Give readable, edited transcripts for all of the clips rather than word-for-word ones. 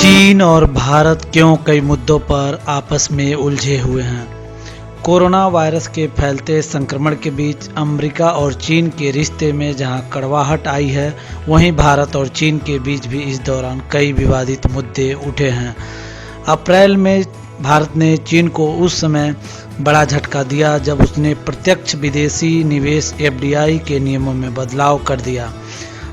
चीन और भारत क्यों कई मुद्दों पर आपस में उलझे हुए हैं। कोरोना वायरस के फैलते संक्रमण के बीच अमेरिका और चीन के रिश्ते में जहां कड़वाहट आई है, वहीं भारत और चीन के बीच भी इस दौरान कई विवादित मुद्दे उठे हैं। अप्रैल में भारत ने चीन को उस समय बड़ा झटका दिया जब उसने प्रत्यक्ष विदेशी निवेश (FDI) के नियमों में बदलाव कर दिया।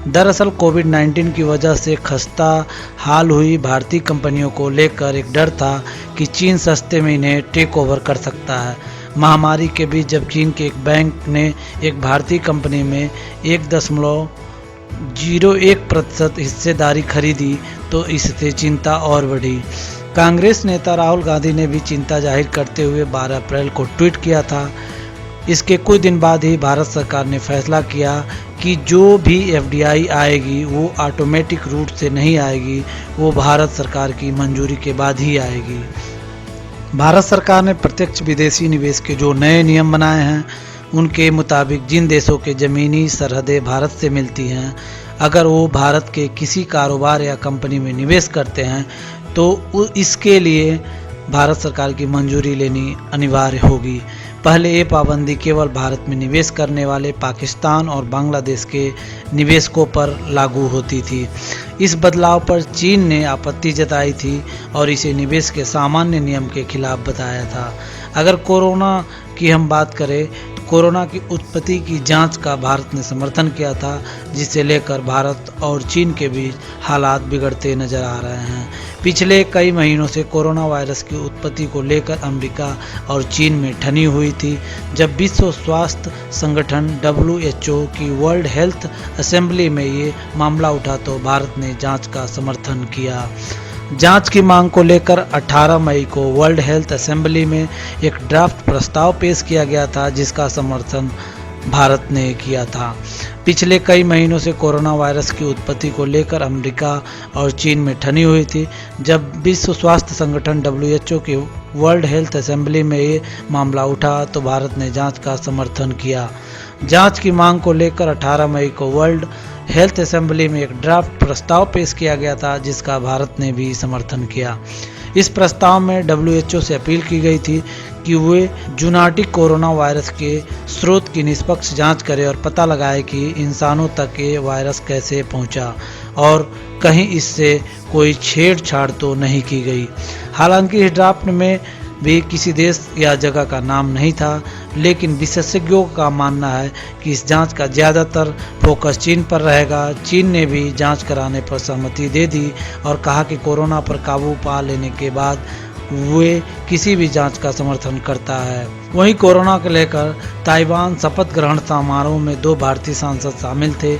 दरअसल कोविड-19 की वजह से खस्ता हाल हुई भारतीय कंपनियों को लेकर एक डर था कि चीन सस्ते में इन्हें टेक ओवर कर सकता है। महामारी के बीच जब चीन के एक बैंक ने एक भारतीय कंपनी में 1.01% हिस्सेदारी खरीदी तो इससे चिंता और बढ़ी। कांग्रेस नेता राहुल गांधी ने भी चिंता जाहिर करते हुए 12 अप्रैल को ट्वीट किया था। इसके कुछ दिन बाद ही भारत सरकार ने फैसला किया कि जो भी FDI आएगी वो ऑटोमेटिक रूट से नहीं आएगी, वो भारत सरकार की मंजूरी के बाद ही आएगी। भारत सरकार ने प्रत्यक्ष विदेशी निवेश के जो नए नियम बनाए हैं, उनके मुताबिक जिन देशों के ज़मीनी सरहदें भारत से मिलती हैं, अगर वो भारत के किसी कारोबार या कंपनी में निवेश करते हैं तो इसके लिए भारत सरकार की मंजूरी लेनी अनिवार्य होगी। पहले ये पाबंदी केवल भारत में निवेश करने वाले पाकिस्तान और बांग्लादेश के निवेशकों पर लागू होती थी। इस बदलाव पर चीन ने आपत्ति जताई थी और इसे निवेश के सामान्य नियम के खिलाफ बताया था। अगर कोरोना की हम बात करें, कोरोना की उत्पत्ति की जांच का भारत ने समर्थन किया था, जिसे लेकर भारत और चीन के बीच हालात बिगड़ते नजर आ रहे हैं। पिछले कई महीनों से कोरोना वायरस की उत्पत्ति को लेकर अमेरिका और चीन में ठनी हुई थी। जब विश्व स्वास्थ्य संगठन WHO की वर्ल्ड हेल्थ असेंबली में ये मामला उठा तो भारत ने जांच का समर्थन किया। जांच की मांग को लेकर 18 मई को वर्ल्ड हेल्थ असेंबली में एक ड्राफ्ट प्रस्ताव पेश किया गया था, जिसका समर्थन भारत ने किया था। पिछले कई महीनों से कोरोना वायरस की उत्पत्ति को लेकर अमेरिका और चीन में ठनी हुई थी। जब विश्व स्वास्थ्य संगठन WHO की वर्ल्ड हेल्थ असेंबली में ये मामला उठा तो भारत ने जांच का समर्थन किया। जांच की मांग को लेकर 18 मई को वर्ल्ड हेल्थ असेंबली में एक ड्राफ्ट प्रस्ताव पेश किया गया था, जिसका भारत ने भी समर्थन किया। इस प्रस्ताव में WHO से अपील की गई थी कि वे जूनाटिक कोरोना वायरस के स्रोत की निष्पक्ष जांच करे और पता लगाए कि इंसानों तक ये वायरस कैसे पहुंचा और कहीं इससे कोई छेड़छाड़ तो नहीं की गई। हालांकि इस ड्राफ्ट में भी किसी देश या जगह का नाम नहीं था, लेकिन विशेषज्ञों का मानना है कि इस जांच का ज़्यादातर फोकस चीन पर रहेगा। चीन ने भी जांच कराने पर सहमति दे दी और कहा कि कोरोना पर काबू पा लेने के बाद वे किसी भी जांच का समर्थन करता है। वहीं कोरोना को लेकर ताइवान शपथ ग्रहण समारोह में 2 भारतीय सांसद शामिल थे।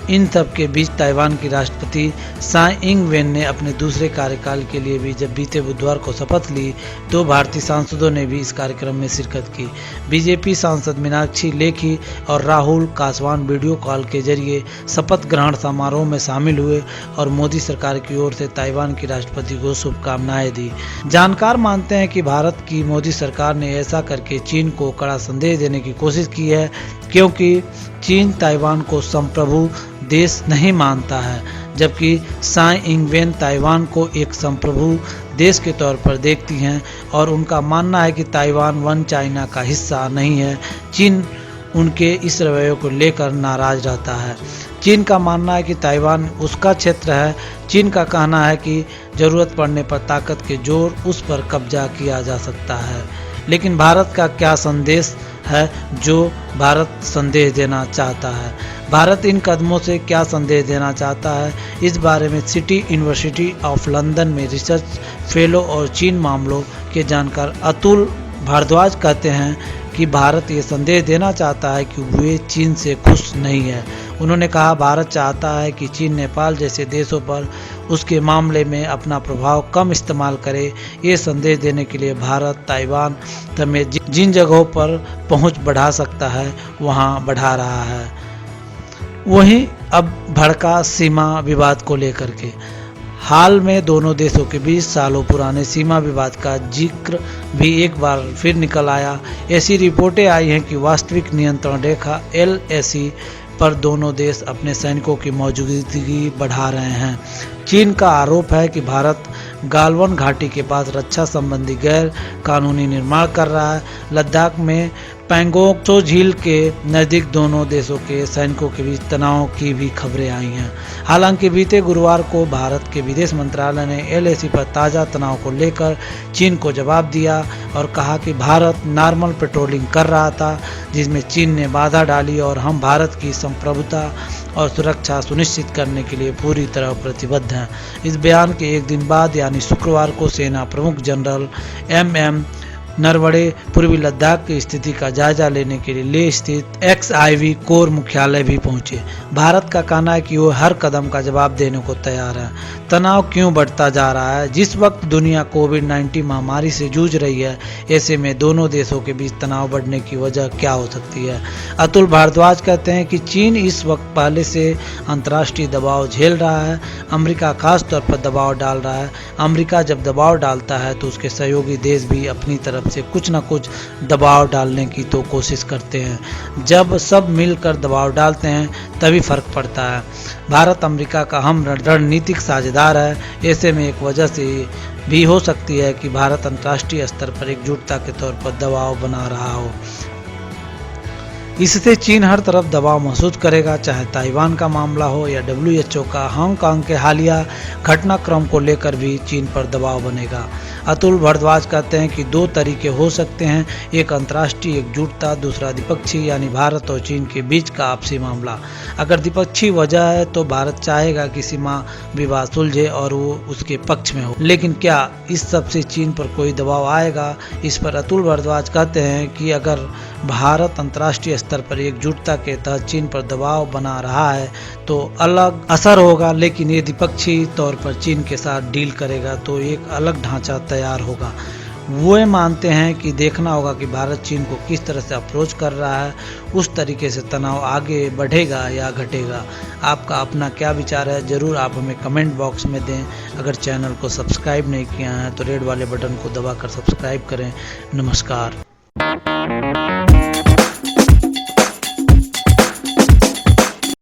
इन सब के बीच ताइवान की राष्ट्रपति साई इंग वेन ने अपने दूसरे कार्यकाल के लिए भी जब बीते बुधवार को शपथ ली, 2 भारतीय सांसदों ने भी इस कार्यक्रम में शिरकत की। बीजेपी सांसद मीनाक्षी लेखी और राहुल कासवान वीडियो कॉल के जरिए शपथ ग्रहण समारोह में शामिल हुए और मोदी सरकार की ओर से ताइवान की राष्ट्रपति को शुभकामनाएं दी। जानकार मानते हैं कि भारत की मोदी सरकार ने ऐसा करके चीन को कड़ा संदेश देने की कोशिश की है, क्योंकि चीन ताइवान को संप्रभु देश नहीं मानता है, जबकि साई इंग वेन ताइवान को एक संप्रभु देश के तौर पर देखती हैं और उनका मानना है कि ताइवान वन चाइना का हिस्सा नहीं है। चीन उनके इस रवैये को लेकर नाराज रहता है। चीन का मानना है कि ताइवान उसका क्षेत्र है। चीन का कहना है कि जरूरत पड़ने पर ताकत के जोर उस पर कब्जा किया जा सकता है। लेकिन भारत का क्या संदेश है जो भारत संदेश देना चाहता है? भारत इन कदमों से क्या संदेश देना चाहता है? इस बारे में सिटी यूनिवर्सिटी ऑफ लंदन में रिसर्च फेलो और चीन मामलों के जानकार अतुल भारद्वाज कहते हैं कि भारत ये संदेश देना चाहता है कि वे चीन से खुश नहीं है। उन्होंने कहा, भारत चाहता है कि चीन नेपाल जैसे देशों पर उसके मामले में अपना प्रभाव कम इस्तेमाल करे। ये संदेश देने के लिए भारत ताइवान समेत जिन जगहों पर पहुंच बढ़ा सकता है वहां बढ़ा रहा है। वहीं अब भड़का सीमा विवाद को लेकर के हाल में दोनों देशों के बीच सालों पुराने सीमा विवाद का जिक्र भी एक बार फिर निकल आया। ऐसी रिपोर्टें आई हैं कि वास्तविक नियंत्रण रेखा LAC पर दोनों देश अपने सैनिकों की मौजूदगी बढ़ा रहे हैं। चीन का आरोप है कि भारत गालवन घाटी के पास रक्षा संबंधी गैर कानूनी निर्माण कर रहा है। लद्दाख में पैंगोंग त्सो झील के नज़दीक दोनों देशों के सैनिकों के बीच तनाव की भी खबरें आई हैं। हालांकि बीते गुरुवार को भारत के विदेश मंत्रालय ने एलएसी पर ताज़ा तनाव को लेकर चीन को जवाब दिया और कहा कि भारत नॉर्मल पेट्रोलिंग कर रहा था, जिसमें चीन ने बाधा डाली और हम भारत की संप्रभुता और सुरक्षा सुनिश्चित करने के लिए पूरी तरह प्रतिबद्ध हैं। इस बयान के एक दिन बाद यानी शुक्रवार को सेना प्रमुख जनरल एमएम नरवणे पूर्वी लद्दाख की स्थिति का जायजा लेने के लिए लेह स्थित XIV कोर मुख्यालय भी पहुंचे। भारत का कहना है कि वो हर कदम का जवाब देने को तैयार है। तनाव क्यों बढ़ता जा रहा है? जिस वक्त दुनिया कोविड-19 महामारी से जूझ रही है, ऐसे में दोनों देशों के बीच तनाव बढ़ने की वजह क्या हो सकती है? अतुल भारद्वाज कहते हैं कि चीन इस वक्त पहले से अंतर्राष्ट्रीय दबाव झेल रहा है। अमेरिका खास तौर पर दबाव डाल रहा है। अमेरिका जब दबाव डालता है तो उसके सहयोगी देश भी अपनी तरफ से कुछ न कुछ दबाव डालने की तो कोशिश करते हैं। जब सब मिलकर दबाव डालते हैं तभी फर्क पड़ता है। भारत अमेरिका का हम रणनीतिक साझेदार है। ऐसे में एक वजह से भी हो सकती है कि भारत अंतर्राष्ट्रीय स्तर पर एकजुटता के तौर पर दबाव बना रहा हो। इससे चीन हर तरफ दबाव महसूस करेगा, चाहे ताइवान का मामला हो या WHO का हांगकांग के हालिया घटनाक्रम को लेकर भी चीन पर दबाव बनेगा। अतुल भारद्वाज कहते हैं कि दो तरीके हो सकते हैं, एक अंतर्राष्ट्रीय एकजुटता, दूसरा द्विपक्षीय यानी भारत और चीन के बीच का आपसी मामला। अगर द्विपक्षीय वजह है तो भारत चाहेगा कि सीमा विवाद सुलझे और वो उसके पक्ष में हो, लेकिन क्या इस सब से चीन पर कोई दबाव आएगा? इस पर अतुल भारद्वाज कहते हैं कि अगर भारत अंतर्राष्ट्रीय स्तर पर एकजुटता के तहत चीन पर दबाव बना रहा है तो अलग असर होगा, लेकिन ये द्विपक्षीय तौर पर चीन के साथ डील करेगा तो एक अलग ढांचा तैयार होगा। वो मानते हैं कि देखना होगा कि भारत चीन को किस तरह से अप्रोच कर रहा है, उस तरीके से तनाव आगे बढ़ेगा या घटेगा। आपका अपना क्या विचार है, ज़रूर आप हमें कमेंट बॉक्स में दें। अगर चैनल को सब्सक्राइब नहीं किया है तो रेड वाले बटन को दबाकर सब्सक्राइब करें। नमस्कार।